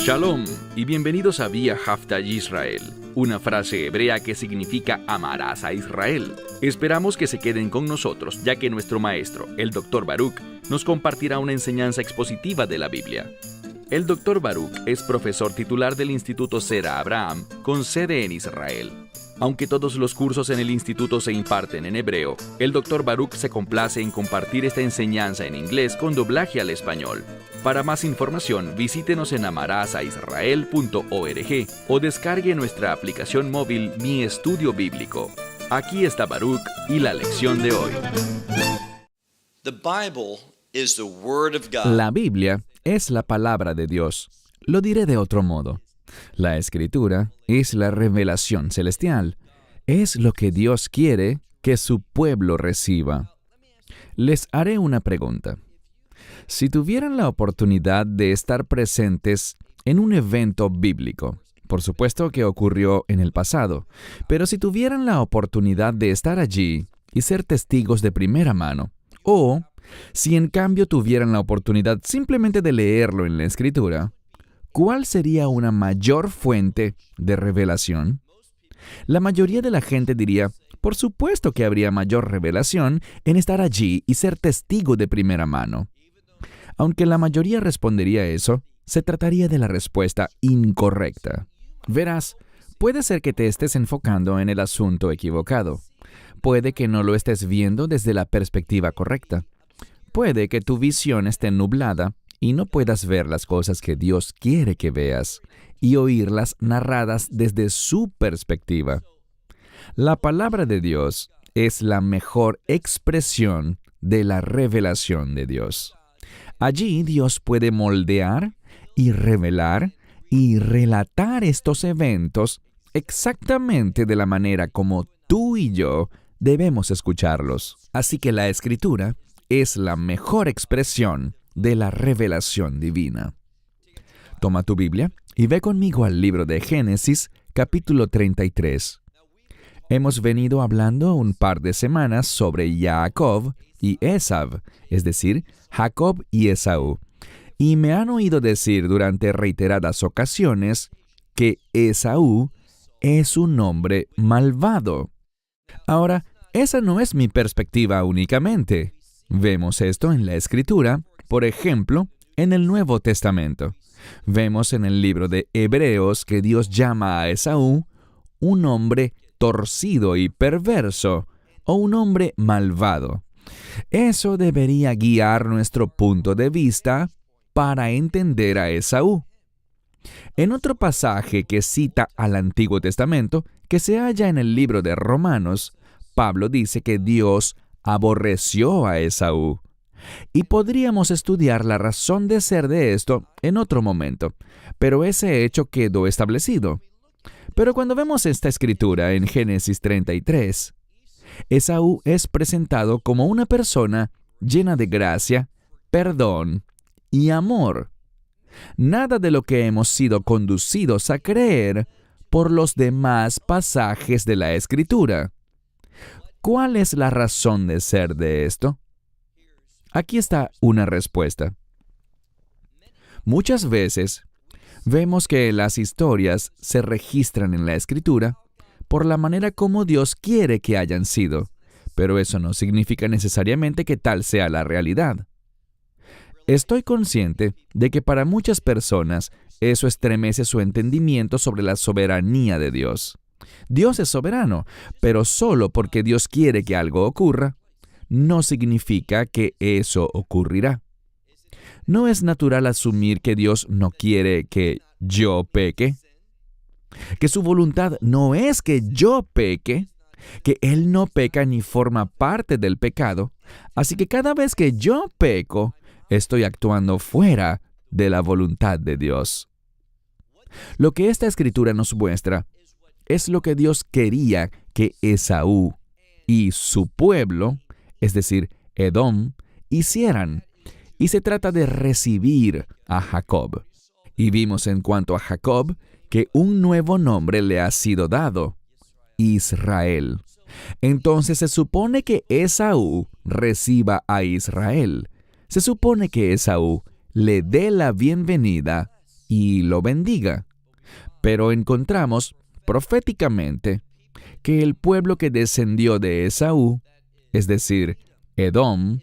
Shalom y bienvenidos a Vía Hafta Yisrael, una frase hebrea que significa amarás a Israel. Esperamos que se queden con nosotros, ya que nuestro maestro, el Dr. Baruch, nos compartirá una enseñanza expositiva de la Biblia. El Dr. Baruch es profesor titular del Instituto Sera Abraham, con sede en Israel. Aunque todos los cursos en el instituto se imparten en hebreo, el Dr. Baruch se complace en compartir esta enseñanza en inglés con doblaje al español. Para más información, visítenos en amarasaisrael.org o descargue nuestra aplicación móvil Mi Estudio Bíblico. Aquí está Baruch y la lección de hoy. La Biblia es la palabra de Dios. Lo diré de otro modo. La Escritura es la revelación celestial. Es lo que Dios quiere que su pueblo reciba. Les haré una pregunta. Si tuvieran la oportunidad de estar presentes en un evento bíblico, por supuesto que ocurrió en el pasado, pero si tuvieran la oportunidad de estar allí y ser testigos de primera mano, o si en cambio tuvieran la oportunidad simplemente de leerlo en la Escritura, ¿cuál sería una mayor fuente de revelación? La mayoría de la gente diría, por supuesto que habría mayor revelación en estar allí y ser testigo de primera mano. Aunque la mayoría respondería eso, se trataría de la respuesta incorrecta. Verás, puede ser que te estés enfocando en el asunto equivocado. Puede que no lo estés viendo desde la perspectiva correcta. Puede que tu visión esté nublada y no puedas ver las cosas que Dios quiere que veas y oírlas narradas desde su perspectiva. La palabra de Dios es la mejor expresión de la revelación de Dios. Allí Dios puede moldear y revelar y relatar estos eventos exactamente de la manera como tú y yo debemos escucharlos. Así que la Escritura es la mejor expresión de la revelación divina. Toma tu Biblia y ve conmigo al libro de Génesis, capítulo 33. Hemos venido hablando un par de semanas sobre Jacob y Esav, es decir, Jacob y Esaú. Y me han oído decir durante reiteradas ocasiones que Esaú es un hombre malvado. Ahora, esa no es mi perspectiva únicamente. Vemos esto en la Escritura, por ejemplo, en el Nuevo Testamento. Vemos en el libro de Hebreos que Dios llama a Esaú un hombre torcido y perverso, o un hombre malvado. Eso debería guiar nuestro punto de vista para entender a Esaú. En otro pasaje que cita al Antiguo Testamento, que se halla en el libro de Romanos, Pablo dice que Dios aborreció a Esaú. Y podríamos estudiar la razón de ser de esto en otro momento, pero ese hecho quedó establecido. Pero cuando vemos esta escritura en Génesis 33, Esaú es presentado como una persona llena de gracia, perdón y amor. Nada de lo que hemos sido conducidos a creer por los demás pasajes de la Escritura. ¿Cuál es la razón de ser de esto? Aquí está una respuesta. Muchas veces vemos que las historias se registran en la Escritura por la manera como Dios quiere que hayan sido, pero eso no significa necesariamente que tal sea la realidad. Estoy consciente de que para muchas personas eso estremece su entendimiento sobre la soberanía de Dios. Dios es soberano, pero solo porque Dios quiere que algo ocurra, no significa que eso ocurrirá. ¿No es natural asumir que Dios no quiere que yo peque? Que su voluntad no es que yo peque, que Él no peca ni forma parte del pecado, así que cada vez que yo peco, estoy actuando fuera de la voluntad de Dios. Lo que esta escritura nos muestra es lo que Dios quería que Esaú y su pueblo, es decir, Edom, hicieran. Y se trata de recibir a Jacob. Y vimos en cuanto a Jacob que un nuevo nombre le ha sido dado, Israel. Entonces se supone que Esaú reciba a Israel. Se supone que Esaú le dé la bienvenida y lo bendiga. Pero encontramos proféticamente que el pueblo que descendió de Esaú, es decir, Edom,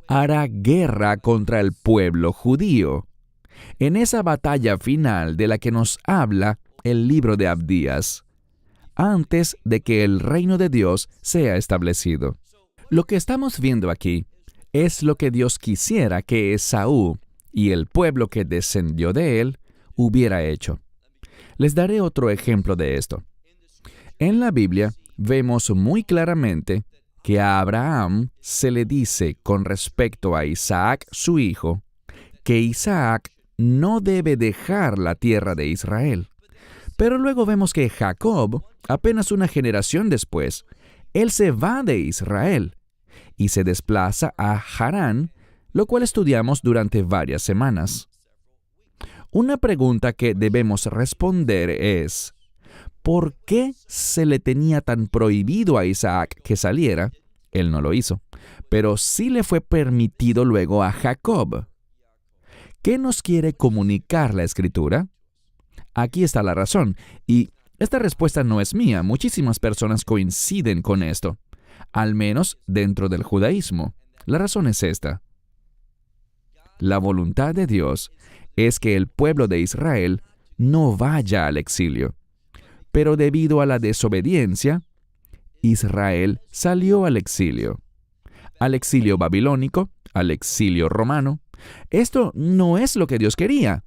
hará guerra contra el pueblo judío. En esa batalla final de la que nos habla el libro de Abdías, antes de que el reino de Dios sea establecido. Lo que estamos viendo aquí es lo que Dios quisiera que Esaú y el pueblo que descendió de él hubiera hecho. Les daré otro ejemplo de esto. En la Biblia vemos muy claramente que a Abraham se le dice con respecto a Isaac, su hijo, que Isaac no debe dejar la tierra de Israel. Pero luego vemos que Jacob, apenas una generación después, él se va de Israel y se desplaza a Harán, lo cual estudiamos durante varias semanas. Una pregunta que debemos responder es, ¿por qué se le tenía tan prohibido a Isaac que saliera? Él no lo hizo, pero sí le fue permitido luego a Jacob. ¿Qué nos quiere comunicar la Escritura? Aquí está la razón, y esta respuesta no es mía. Muchísimas personas coinciden con esto, al menos dentro del judaísmo. La razón es esta. La voluntad de Dios es que el pueblo de Israel no vaya al exilio. Pero debido a la desobediencia, Israel salió al exilio babilónico, al exilio romano. Esto no es lo que Dios quería.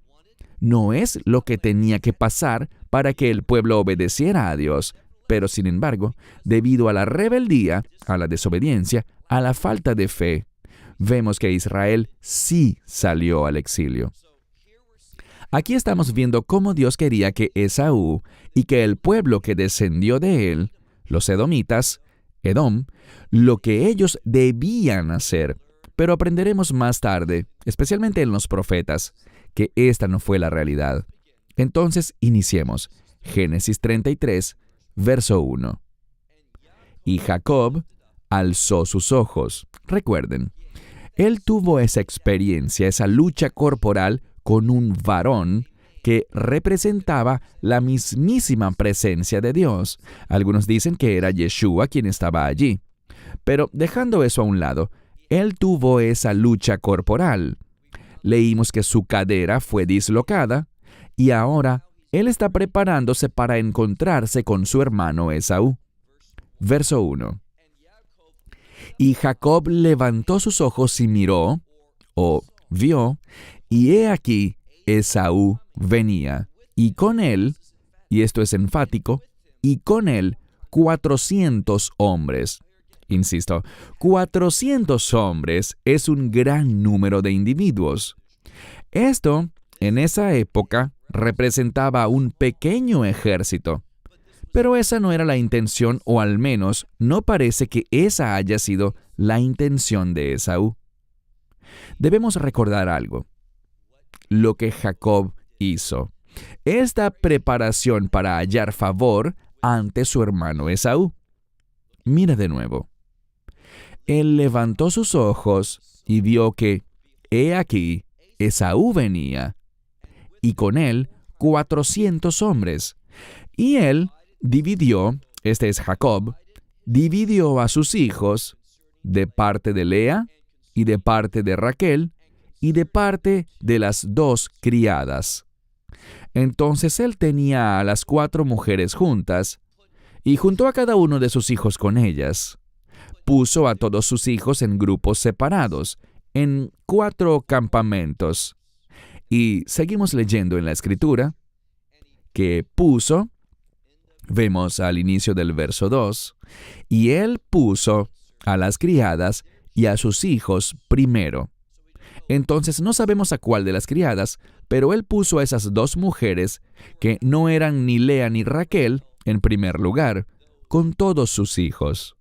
No es lo que tenía que pasar para que el pueblo obedeciera a Dios. Pero, sin embargo, debido a la rebeldía, a la desobediencia, a la falta de fe, vemos que Israel sí salió al exilio. Aquí estamos viendo cómo Dios quería que Esaú y que el pueblo que descendió de él, los edomitas, Edom, lo que ellos debían hacer. Pero aprenderemos más tarde, especialmente en los profetas, que esta no fue la realidad. Entonces, iniciemos. Génesis 33, verso 1. Y Jacob alzó sus ojos. Recuerden, él tuvo esa experiencia, esa lucha corporal con un varón que representaba la mismísima presencia de Dios. Algunos dicen que era Yeshua quien estaba allí. Pero dejando eso a un lado, él tuvo esa lucha corporal. Leímos que su cadera fue dislocada y ahora él está preparándose para encontrarse con su hermano Esaú. Verso 1. Y Jacob levantó sus ojos y miró, o vio, y he aquí, Esaú venía, y con él, y esto es enfático, y con él 400 hombres. Insisto, 400 hombres es un gran número de individuos. Esto, en esa época, representaba un pequeño ejército. Pero esa no era la intención, o al menos no parece que esa haya sido la intención de Esaú. Debemos recordar algo. Lo que Jacob hizo. Esta preparación para hallar favor ante su hermano Esaú. Mira de nuevo. Él levantó sus ojos y vio que, he aquí, Esaú venía, y con él 400 hombres. Y él dividió, este es Jacob, dividió a sus hijos de parte de Lea y de parte de Raquel y de parte de las 2 criadas. Entonces él tenía a las 4 mujeres juntas y juntó a cada uno de sus hijos con ellas. Puso a todos sus hijos en grupos separados, en 4 campamentos. Y seguimos leyendo en la Escritura que puso, vemos al inicio del verso 2, y él puso a las criadas y a sus hijos primero. Entonces no sabemos a cuál de las criadas, pero él puso a esas 2 mujeres, que no eran ni Lea ni Raquel, en primer lugar, con todos sus hijos.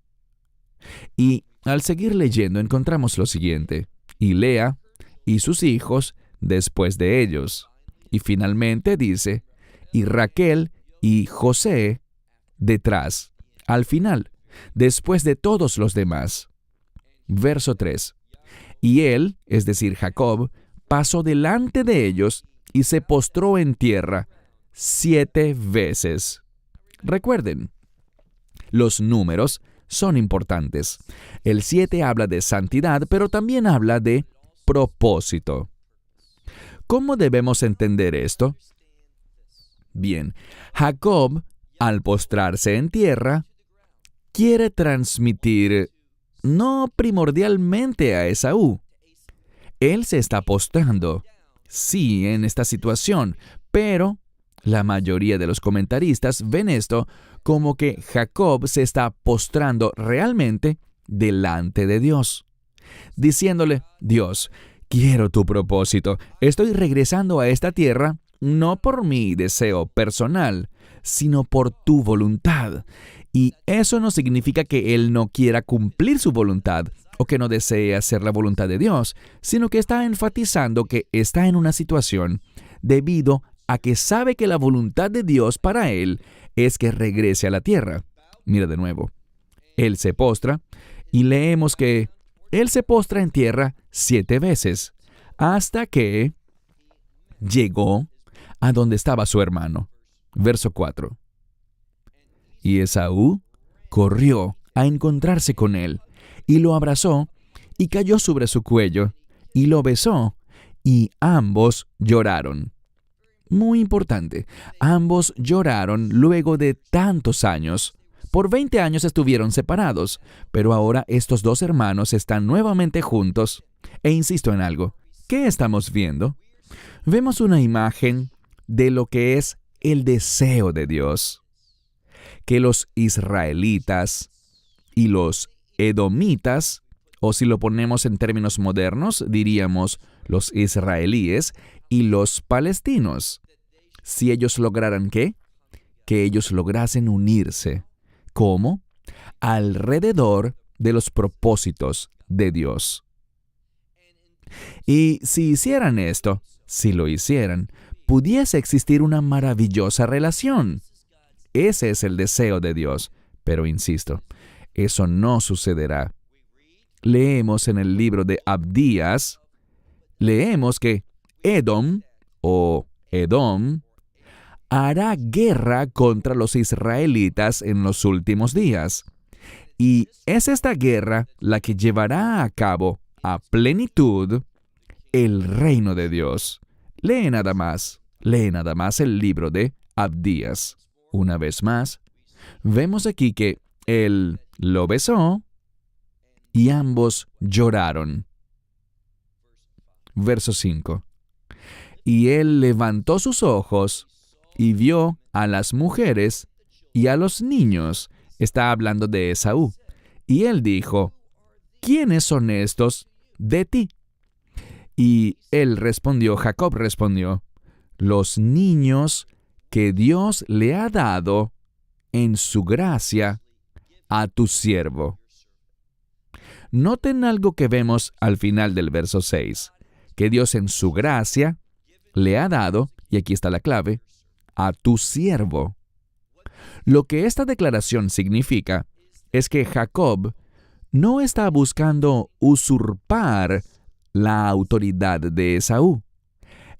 Y al seguir leyendo encontramos lo siguiente, y Lea y sus hijos después de ellos. Y finalmente dice, y Raquel y José detrás, al final, después de todos los demás. Verso 3. Y él, es decir, Jacob, pasó delante de ellos y se postró en tierra 7 veces. Recuerden, los números son importantes. El 7 habla de santidad, pero también habla de propósito. ¿Cómo debemos entender esto? Bien, Jacob, al postrarse en tierra, quiere transmitir no primordialmente a Esaú. Él se está postrando, sí, en esta situación, pero la mayoría de los comentaristas ven esto como que Jacob se está postrando realmente delante de Dios, diciéndole: Dios, quiero tu propósito. Estoy regresando a esta tierra no por mi deseo personal, sino por tu voluntad. Y eso no significa que él no quiera cumplir su voluntad o que no desee hacer la voluntad de Dios, sino que está enfatizando que está en una situación debido a que sabe que la voluntad de Dios para él es que regrese a la tierra. Mira de nuevo. Él se postra y leemos que él se postra en tierra 7 veces hasta que llegó a donde estaba su hermano. Verso 4. Y Esaú corrió a encontrarse con él, y lo abrazó, y cayó sobre su cuello, y lo besó, y ambos lloraron. Muy importante, ambos lloraron luego de tantos años. Por 20 años estuvieron separados, pero ahora estos dos hermanos están nuevamente juntos. E insisto en algo, ¿qué estamos viendo? Vemos una imagen de lo que es el deseo de Dios. Que los israelitas y los edomitas, o si lo ponemos en términos modernos, diríamos los israelíes y los palestinos, si ellos lograran ¿qué? Que ellos lograsen unirse. ¿Cómo? Alrededor de los propósitos de Dios. Y si hicieran esto, si lo hicieran, pudiese existir una maravillosa relación. Ese es el deseo de Dios, pero insisto, eso no sucederá. Leemos en el libro de Abdías, leemos que Edom, o Edom, hará guerra contra los israelitas en los últimos días. Y es esta guerra la que llevará a cabo a plenitud el reino de Dios. Lee nada más el libro de Abdías. Una vez más, vemos aquí que él lo besó y ambos lloraron. Verso 5. Y él levantó sus ojos y vio a las mujeres y a los niños. Está hablando de Esaú. Y él dijo: ¿quiénes son estos de ti? Y él respondió, Jacob respondió: los niños que Dios le ha dado en su gracia a tu siervo. Noten algo que vemos al final del verso 6, que Dios en su gracia le ha dado, y aquí está la clave, a tu siervo. Lo que esta declaración significa es que Jacob no está buscando usurpar la autoridad de Esaú.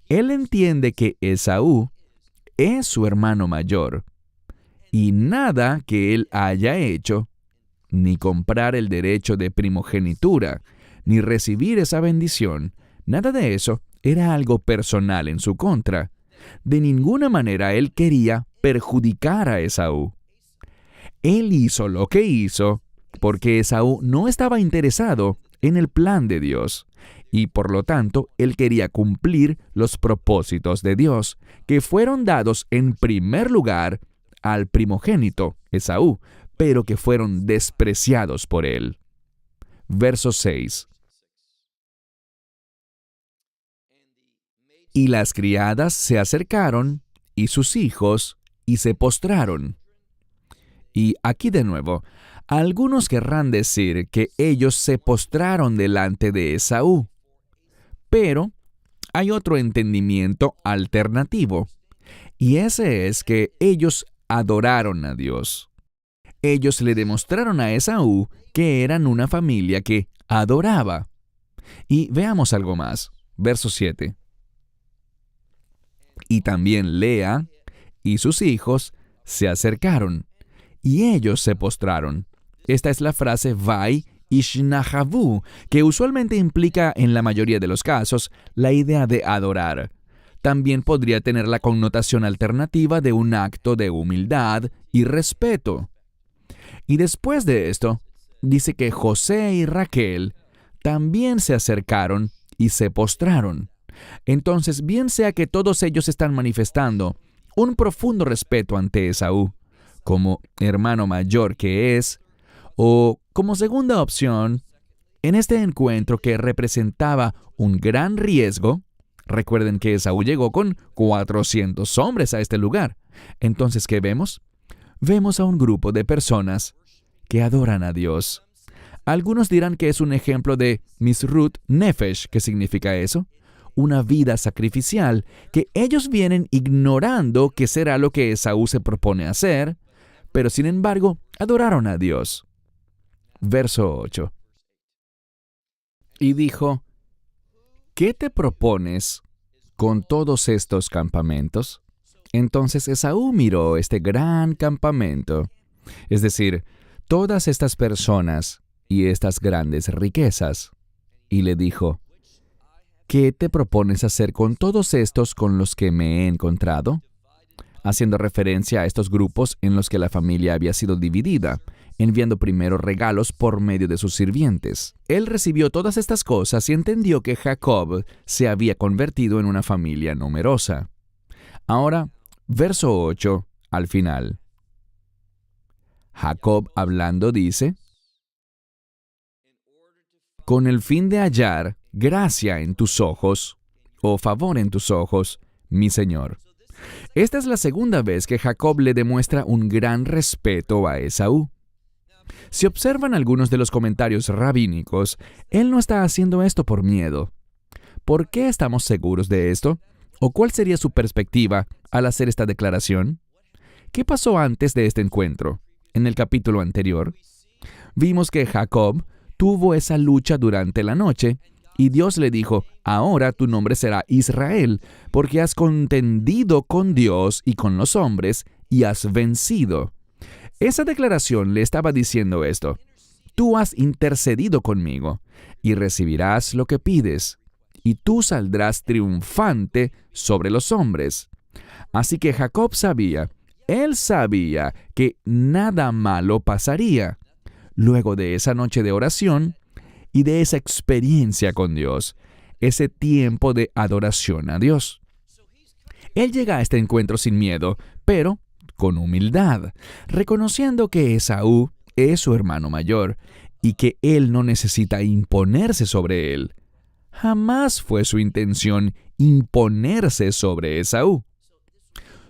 Él entiende que Esaú es su hermano mayor, y nada que él haya hecho, ni comprar el derecho de primogenitura, ni recibir esa bendición, nada de eso era algo personal en su contra. De ninguna manera él quería perjudicar a Esaú. Él hizo lo que hizo porque Esaú no estaba interesado en el plan de Dios, y por lo tanto él quería cumplir los propósitos de Dios, que fueron dados en primer lugar al primogénito, Esaú, pero que fueron despreciados por él. Verso 6. Y las criadas se acercaron, y sus hijos, y se postraron. Y aquí de nuevo, algunos querrán decir que ellos se postraron delante de Esaú. Pero hay otro entendimiento alternativo, y ese es que ellos adoraron a Dios. Ellos le demostraron a Esaú que eran una familia que adoraba. Y veamos algo más. Verso 7. Y también Lea y sus hijos se acercaron, y ellos se postraron. Esta es la frase Vai Ishnahavu, que usualmente implica, en la mayoría de los casos, la idea de adorar. También podría tener la connotación alternativa de un acto de humildad y respeto. Y después de esto, dice que José y Raquel también se acercaron y se postraron. Entonces, bien sea que todos ellos están manifestando un profundo respeto ante Esaú, como hermano mayor que es, o como segunda opción, en este encuentro que representaba un gran riesgo. Recuerden que Esaú llegó con 400 hombres a este lugar. Entonces, ¿qué vemos? Vemos a un grupo de personas que adoran a Dios. Algunos dirán que es un ejemplo de Misrut Nefesh. ¿Qué significa eso? Una vida sacrificial que ellos vienen ignorando que será lo que Esaú se propone hacer, pero sin embargo adoraron a Dios. Verso 8. Y dijo: ¿qué te propones con todos estos campamentos? Entonces Esaú miró este gran campamento, es decir, todas estas personas y estas grandes riquezas, y le dijo: ¿qué te propones hacer con todos estos con los que me he encontrado? Haciendo referencia a estos grupos en los que la familia había sido dividida, enviando primero regalos por medio de sus sirvientes. Él recibió todas estas cosas y entendió que Jacob se había convertido en una familia numerosa. Ahora, verso 8, al final. Jacob hablando dice: con el fin de hallar gracia en tus ojos, o favor en tus ojos, mi Señor. Esta es la segunda vez que Jacob le demuestra un gran respeto a Esaú. Si observan algunos de los comentarios rabínicos, él no está haciendo esto por miedo. ¿Por qué estamos seguros de esto? ¿O cuál sería su perspectiva al hacer esta declaración? ¿Qué pasó antes de este encuentro? En el capítulo anterior, vimos que Jacob tuvo esa lucha durante la noche, y Dios le dijo: ahora tu nombre será Israel, porque has contendido con Dios y con los hombres, y has vencido. Esa declaración le estaba diciendo esto: tú has intercedido conmigo, y recibirás lo que pides, y tú saldrás triunfante sobre los hombres. Así que Jacob él sabía que nada malo pasaría luego de esa noche de oración y de esa experiencia con Dios, ese tiempo de adoración a Dios. Él llega a este encuentro sin miedo, pero con humildad, reconociendo que Esaú es su hermano mayor y que él no necesita imponerse sobre él. Jamás fue su intención imponerse sobre Esaú.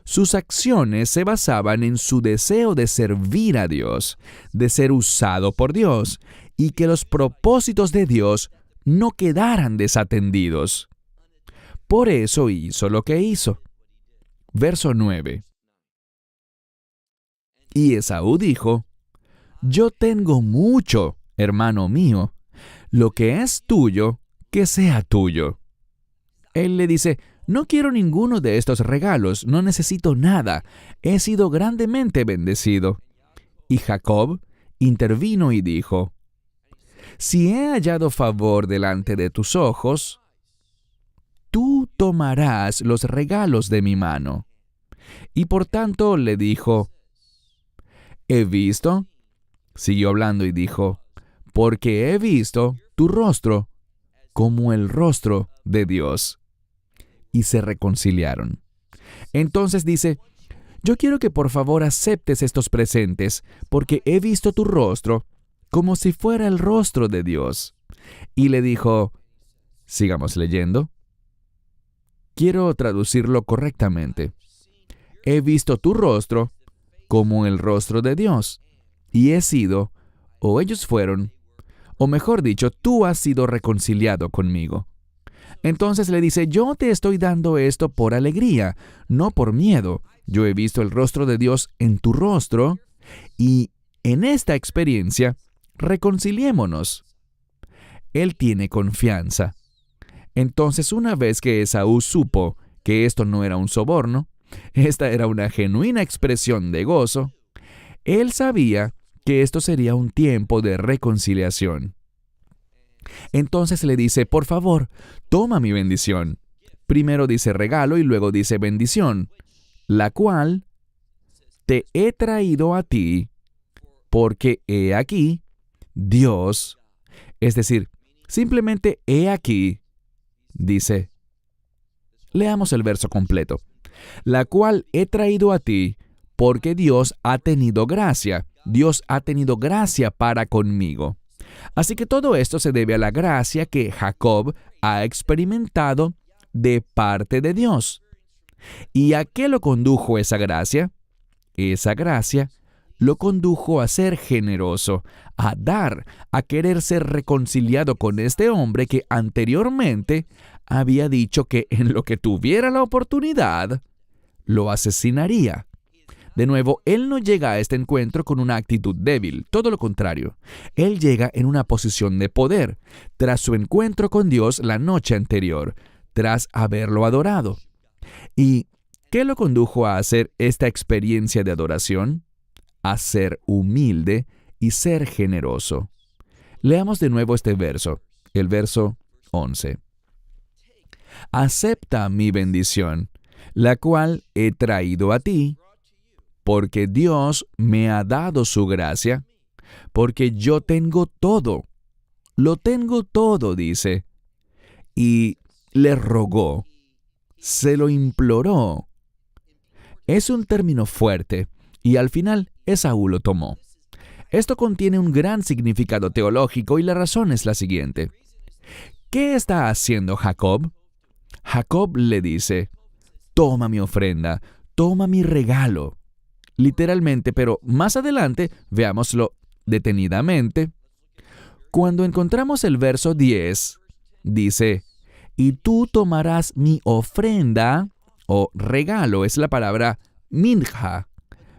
Sus acciones se basaban en su deseo de servir a Dios, de ser usado por Dios, y que los propósitos de Dios no quedaran desatendidos. Por eso hizo lo que hizo. Verso 9. Y Esaú dijo: yo tengo mucho, hermano mío, lo que es tuyo, que sea tuyo. Él le dice: no quiero ninguno de estos regalos, no necesito nada, he sido grandemente bendecido. Y Jacob intervino y dijo: si he hallado favor delante de tus ojos, tú tomarás los regalos de mi mano. Y por tanto le dijo: he visto, siguió hablando y dijo, porque he visto tu rostro como el rostro de Dios. Y se reconciliaron. Entonces dice: yo quiero que por favor aceptes estos presentes, porque he visto tu rostro como si fuera el rostro de Dios. Y le dijo, sigamos leyendo. Quiero traducirlo correctamente. He visto tu rostro como el rostro de Dios, y he sido, o ellos fueron, o mejor dicho, tú has sido reconciliado conmigo. Entonces le dice: yo te estoy dando esto por alegría, no por miedo. Yo he visto el rostro de Dios en tu rostro, y en esta experiencia, reconciliémonos. Él tiene confianza. Entonces, una vez que Esaú supo que esto no era un soborno, esta era una genuina expresión de gozo, él sabía que esto sería un tiempo de reconciliación. Entonces le dice, por favor, toma mi bendición. Primero dice regalo y luego dice bendición, la cual te he traído a ti, porque he aquí, Dios, es decir, simplemente he aquí, dice, leamos el verso completo, la cual he traído a ti, porque Dios ha tenido gracia para conmigo. Así que todo esto se debe a la gracia que Jacob ha experimentado de parte de Dios. ¿Y a qué lo condujo esa gracia? Esa gracia lo condujo a ser generoso, a dar, a querer ser reconciliado con este hombre que anteriormente había dicho que en lo que tuviera la oportunidad, lo asesinaría. De nuevo, él no llega a este encuentro con una actitud débil, todo lo contrario. Él llega en una posición de poder, tras su encuentro con Dios la noche anterior, tras haberlo adorado. ¿Y qué lo condujo a hacer esta experiencia de adoración? A ser humilde y ser generoso. Leamos de nuevo este verso, el verso 11. Acepta mi bendición, la cual he traído a ti, porque Dios me ha dado su gracia, porque yo tengo todo, lo tengo todo, dice. Y le rogó, se lo imploró. Es un término fuerte, y al final Esaú lo tomó. Esto contiene un gran significado teológico y la razón es la siguiente. ¿Qué está haciendo Jacob? Jacob le dice, toma mi ofrenda, toma mi regalo. Literalmente, pero más adelante, veámoslo detenidamente. Cuando encontramos el verso 10, dice, y tú tomarás mi ofrenda, o regalo, es la palabra minja.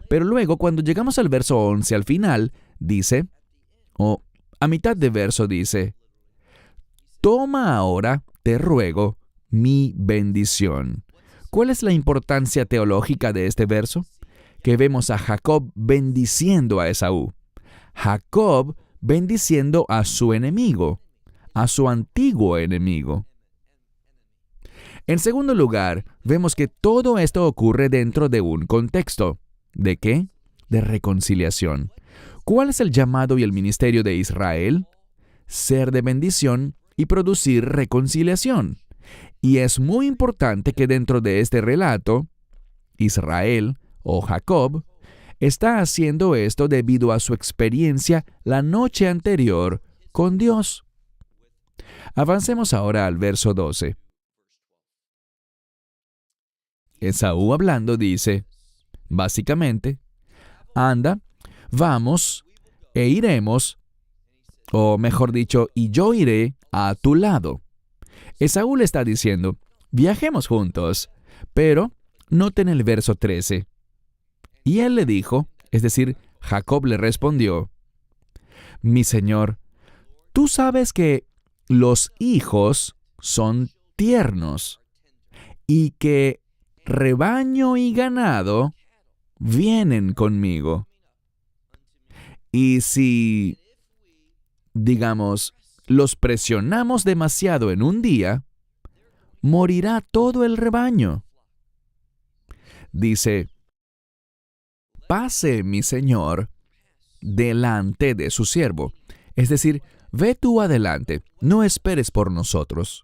Pero luego, cuando llegamos al verso 11, al final, dice, o a mitad de verso dice, toma ahora, te ruego, mi bendición. ¿Cuál es la importancia teológica de este verso? Que vemos a Jacob bendiciendo a Esaú. Jacob bendiciendo a su enemigo, a su antiguo enemigo. En segundo lugar, vemos que todo esto ocurre dentro de un contexto. ¿De qué? De reconciliación. ¿Cuál es el llamado y el ministerio de Israel? Ser de bendición y producir reconciliación. Y es muy importante que dentro de este relato, Israel, o Jacob, está haciendo esto debido a su experiencia la noche anterior con Dios. Avancemos ahora al verso 12. Esaú hablando dice, básicamente, anda, vamos e iremos, o mejor dicho, y yo iré a tu lado. Esaú le está diciendo, viajemos juntos, pero noten el verso 13. Y él le dijo, es decir, Jacob le respondió, mi señor, tú sabes que los hijos son tiernos y que rebaño y ganado vienen conmigo. Y si, digamos, los presionamos demasiado en un día, morirá todo el rebaño. Dice, pase mi señor delante de su siervo. Es decir, ve tú adelante, no esperes por nosotros.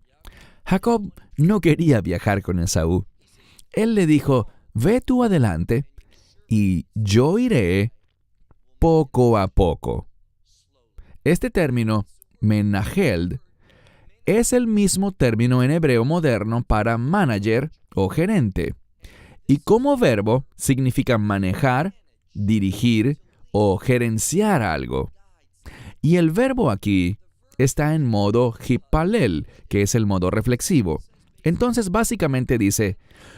Jacob no quería viajar con Esaú. Él le dijo, ve tú adelante y yo iré poco a poco. Este término, menahel, es el mismo término en hebreo moderno para manager o gerente. Y como verbo significa manejar, dirigir o gerenciar algo. Y el verbo aquí está en modo hipalel, que es el modo reflexivo. Entonces básicamente dice,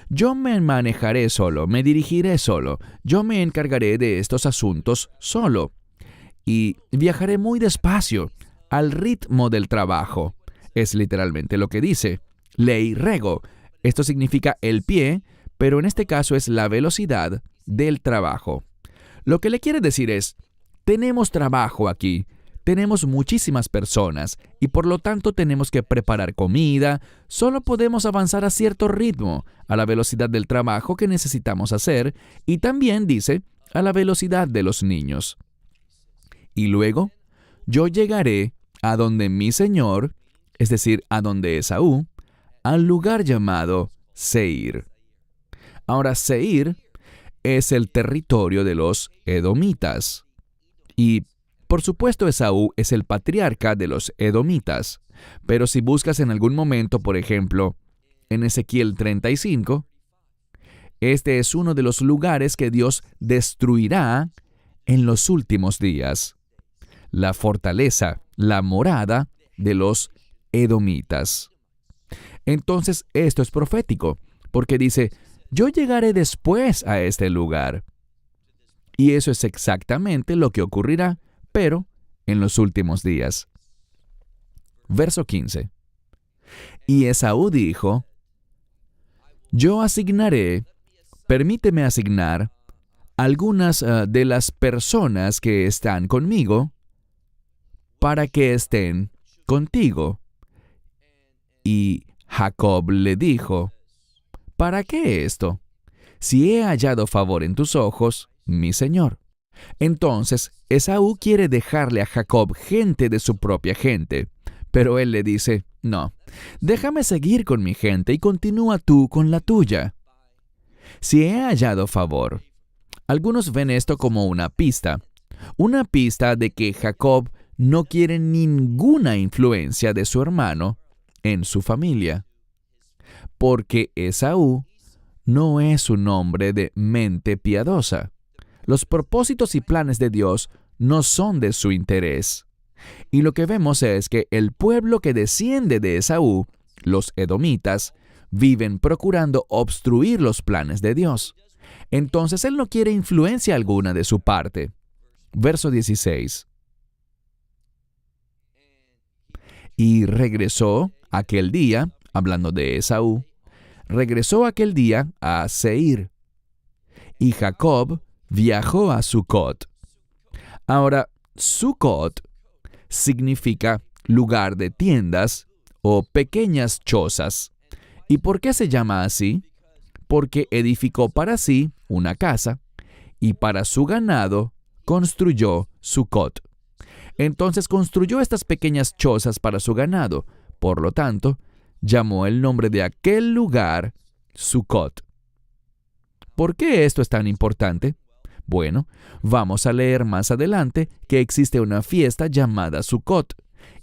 yo me manejaré solo, me dirigiré solo, yo me encargaré de estos asuntos solo. Y viajaré muy despacio, al ritmo del trabajo. Es literalmente lo que dice. Lei rego, Esto significa el pie, pero en este caso es la velocidad del trabajo. Lo que le quiere decir es, tenemos trabajo aquí, tenemos muchísimas personas y por lo tanto tenemos que preparar comida, solo podemos avanzar a cierto ritmo, a la velocidad del trabajo que necesitamos hacer y también dice, a la velocidad de los niños. Y luego, yo llegaré a donde mi Señor, es decir, a donde Esaú, al lugar llamado Seir. Ahora, Seir es el territorio de los edomitas. Y, por supuesto, Esaú es el patriarca de los edomitas. Pero si buscas en algún momento, por ejemplo, en Ezequiel 35, este es uno de los lugares que Dios destruirá en los últimos días. La fortaleza, la morada de los edomitas. Entonces, esto es profético, porque dice, yo llegaré después a este lugar. Y eso es exactamente lo que ocurrirá, pero en los últimos días. Verso 15. Y Esaú dijo, yo permíteme asignar algunas de las personas que están conmigo para que estén contigo. Y Jacob le dijo, ¿para qué esto? Si he hallado favor en tus ojos, mi señor. Entonces, Esaú quiere dejarle a Jacob gente de su propia gente, pero él le dice, no, déjame seguir con mi gente y continúa tú con la tuya. Si he hallado favor. Algunos ven esto como una pista de que Jacob no quiere ninguna influencia de su hermano en su familia, porque Esaú no es un hombre de mente piadosa. Los propósitos y planes de Dios no son de su interés. Y lo que vemos es que el pueblo que desciende de Esaú, los edomitas, viven procurando obstruir los planes de Dios. Entonces él no quiere influencia alguna de su parte. Verso 16. Y regresó aquel día, hablando de Esaú, regresó aquel día a Seir. Y Jacob viajó a Sucot. Ahora, Sucot significa lugar de tiendas o pequeñas chozas. ¿Y por qué se llama así? Porque edificó para sí una casa y para su ganado construyó Sucot. Entonces construyó estas pequeñas chozas para su ganado. Por lo tanto, llamó el nombre de aquel lugar Sucot. ¿Por qué esto es tan importante? Bueno, vamos a leer más adelante que existe una fiesta llamada Sucot.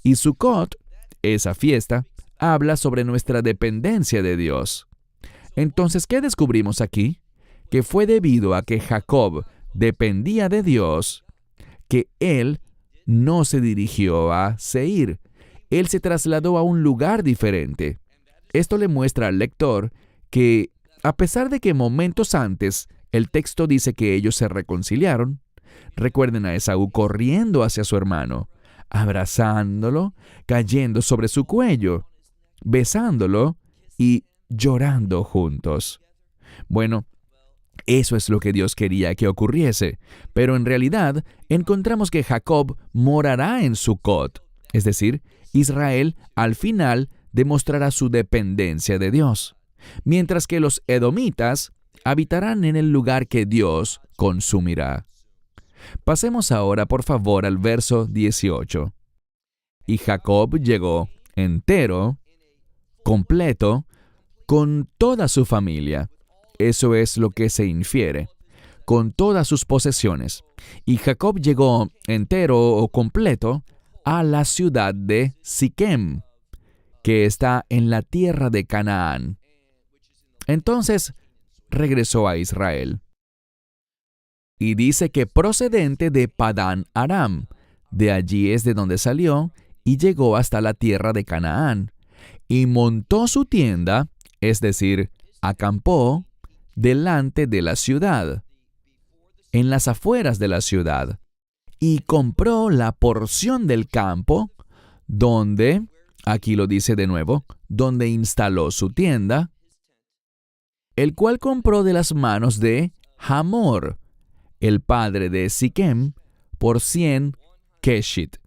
Y Sucot, esa fiesta, habla sobre nuestra dependencia de Dios. Entonces, ¿qué descubrimos aquí? Que fue debido a que Jacob dependía de Dios, que él no se dirigió a Seir. Él se trasladó a un lugar diferente. Esto le muestra al lector que, a pesar de que momentos antes el texto dice que ellos se reconciliaron, recuerden a Esaú corriendo hacia su hermano, abrazándolo, cayendo sobre su cuello, besándolo y llorando juntos. Bueno, eso es lo que Dios quería que ocurriese, pero en realidad encontramos que Jacob morará en Sucot, es decir, Israel al final demostrará su dependencia de Dios, mientras que los edomitas habitarán en el lugar que Dios consumirá. Pasemos ahora, por favor, al verso 18. Y Jacob llegó entero, completo, con toda su familia. Eso es lo que se infiere, con todas sus posesiones. Y Jacob llegó entero o completo a la ciudad de Siquem, que está en la tierra de Canaán. Entonces regresó a Israel. Y dice que procedente de Padán Aram, de allí es de donde salió, y llegó hasta la tierra de Canaán, y montó su tienda, es decir, acampó delante de la ciudad, en las afueras de la ciudad, y compró la porción del campo, donde, aquí lo dice de nuevo, donde instaló su tienda, el cual compró de las manos de Hamor, el padre de Siquem, por 100 Keshit.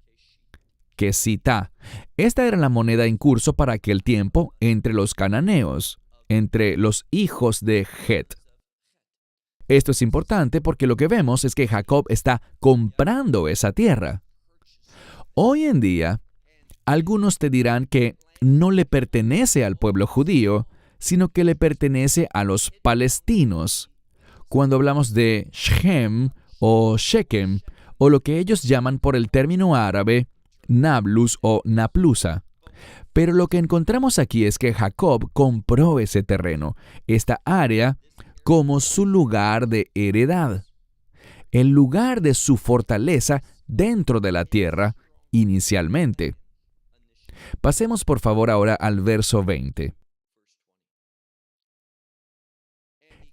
Kesitá. Esta era la moneda en curso para aquel tiempo entre los cananeos, entre los hijos de Het. Esto es importante porque lo que vemos es que Jacob está comprando esa tierra. Hoy en día, algunos te dirán que no le pertenece al pueblo judío, sino que le pertenece a los palestinos. Cuando hablamos de Shem o Shekem, o lo que ellos llaman por el término árabe Nablus o Naplusa. Pero lo que encontramos aquí es que Jacob compró ese terreno, esta área, como su lugar de heredad, el lugar de su fortaleza dentro de la tierra inicialmente. Pasemos por favor ahora al verso 20.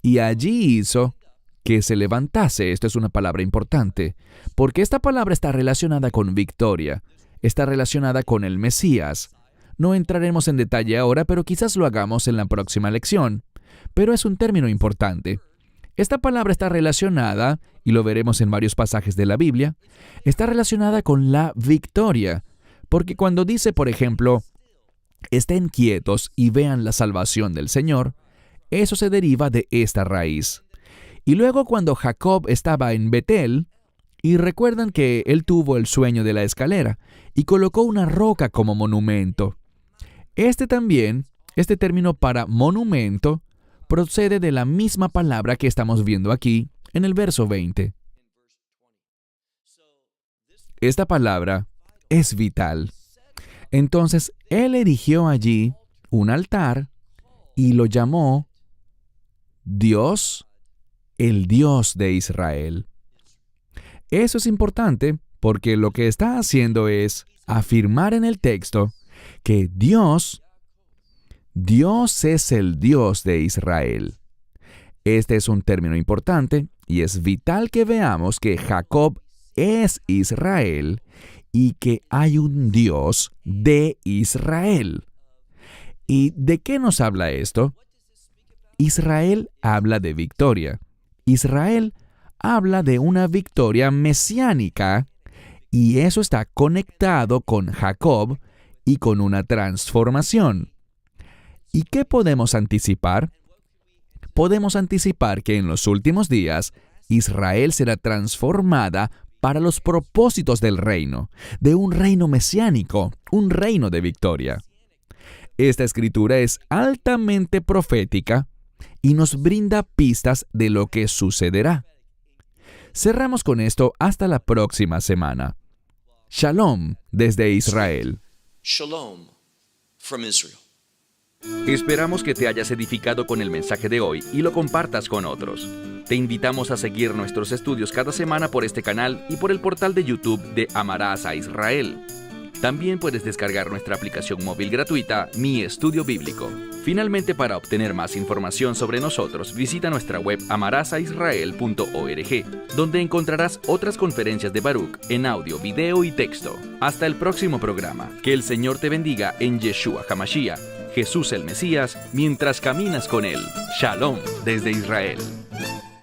Y allí hizo que se levantase. Esto es una palabra importante, porque esta palabra está relacionada con victoria, está relacionada con el Mesías. No entraremos en detalle ahora, pero quizás lo hagamos en la próxima lección. Pero es un término importante. Esta palabra está relacionada, y lo veremos en varios pasajes de la Biblia, está relacionada con la victoria. Porque cuando dice, por ejemplo, estén quietos y vean la salvación del Señor, eso se deriva de esta raíz. Y luego cuando Jacob estaba en Betel, y recuerdan que él tuvo el sueño de la escalera, y colocó una roca como monumento. Este término para monumento, procede de la misma palabra que estamos viendo aquí en el verso 20. Esta palabra es vital. Entonces, él erigió allí un altar y lo llamó Dios, el Dios de Israel. Eso es importante porque lo que está haciendo es afirmar en el texto que Dios es el Dios de Israel. Este es un término importante y es vital que veamos que Jacob es Israel y que hay un Dios de Israel. ¿Y de qué nos habla esto? Israel habla de victoria. Israel habla de una victoria mesiánica y eso está conectado con Jacob y con una transformación. ¿Y qué podemos anticipar? Podemos anticipar que en los últimos días Israel será transformada para los propósitos del reino, de un reino mesiánico, un reino de victoria. Esta escritura es altamente profética y nos brinda pistas de lo que sucederá. Cerramos con esto hasta la próxima semana. Shalom desde Israel. Shalom from Israel. Esperamos que te hayas edificado con el mensaje de hoy y lo compartas con otros. Te invitamos a seguir nuestros estudios cada semana por este canal y por el portal de YouTube de Amarás a Israel. También puedes descargar nuestra aplicación móvil gratuita, Mi Estudio Bíblico. Finalmente, para obtener más información sobre nosotros, visita nuestra web amarasaisrael.org, donde encontrarás otras conferencias de Baruch en audio, video y texto. Hasta el próximo programa. Que el Señor te bendiga en Yeshua HaMashiach, Jesús el Mesías, mientras caminas con Él. Shalom desde Israel.